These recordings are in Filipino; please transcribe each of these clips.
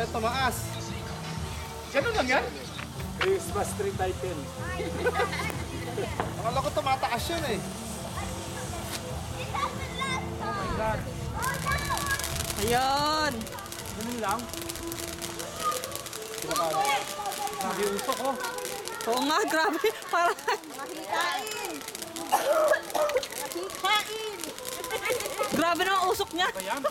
Yan tumaas. Ganun lang yan? Christmas tree title. Akala ko tumataas yun eh. Ayun. Ganun lang. Sabi usok oh. Oo nga, grabe. Parang Makikain! Makikain! grabe na ang usok niya. Ayan.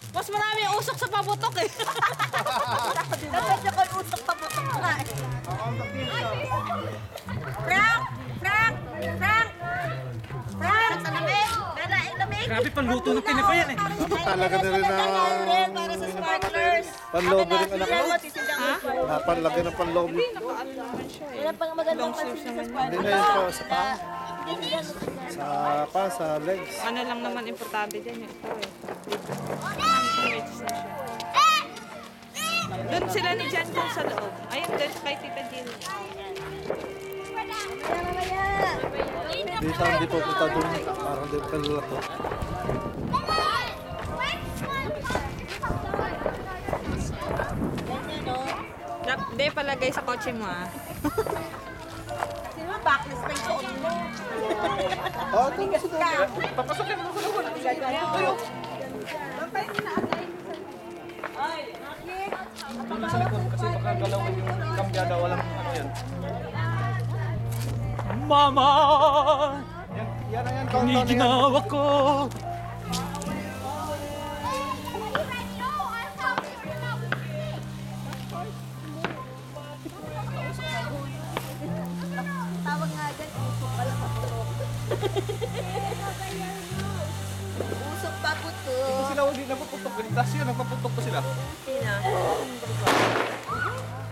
Mas marami ang usok sa paputok eh. Dapat ako usok pa putok ka eh. Frank! Frank! Frank! Frank! Sa lamig! Dala, lamig! Grabe paluto ng tinapa yan eh. Talaga na rin na Para sa sparklers! panlobo rin anak mo. Ha? Panlagay ng panlobo. Wala pang magandang pansin sa Hindi sparklers. na yun po sa paa. Sa legs. Ano lang naman importante dyan yung ito eh. Doon sila ni Jan dyan sa loob. Ayun, doon kay Tita Jill. Dito hindi po punta doon. Parang din kalula to. Hindi, palagay sa kotse mo ah. Sino ba backless pa yung suot mo? Oh, ito Ka! Papasokin mo sa loob. Doon sa likod kasi baka galawin yung kambyada. Walang ano yan. Mama! Yan na yan. Hindi Countdown na yan. ginawa ko. Tawag nga dyan, usok pala paputok. Usok pa putok. Kung sila hindi napuputok, ganito yun, nagpaputok pa sila.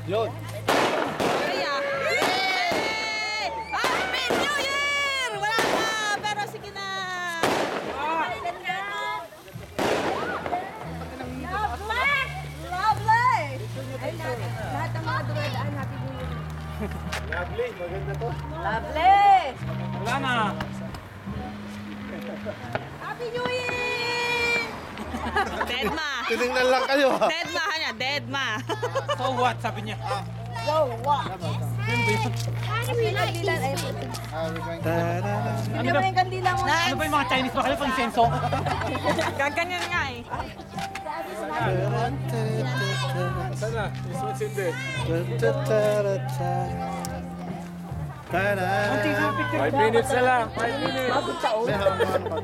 Yun. Kaya, yay! Happy New Year! Wala ka, pero sige na. Lovely! Lovely! Ay, lahat ng mga dumadaan, happy New Year. Lovely. Maganda to. Lovely! Wala na. Happy New Year! Deadma. Tinignan lang kayo ha. Deadma, kanya, deadma. So what? Sabi niya. Go, walk! Yun ba yun? Kandilan, ay, Ta-da-da. hindi naman yung kandila mo. Ano ba yung mga Chinese ba kayo pang senso? Gaganyan nga eh. Sana, Christmas hindi. Ta-ta-ta-ta. Ta-da. 5 minutes na lang. 5 minutes. May hamahan pa.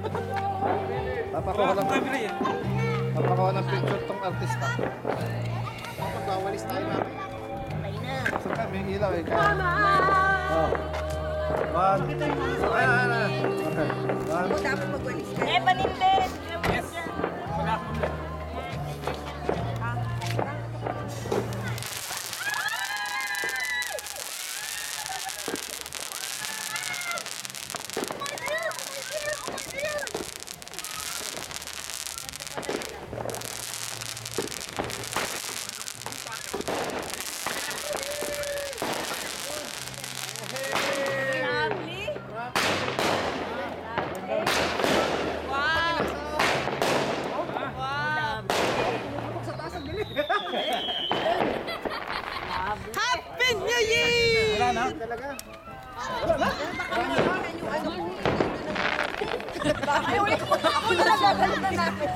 Papakuha lang. Papakuha ng picture tong artista. Pagkawalis tayo natin. So kami ilaw eh. Oh. One. Ayan. Okay. One. Dapat magwalis ka. Eh, panindig! Yes. Wala akong Lovely! Wow! Wow! Happy New Year! wala na. Talaga. Ay, ulit mo. Ako na lang gagalitan natin.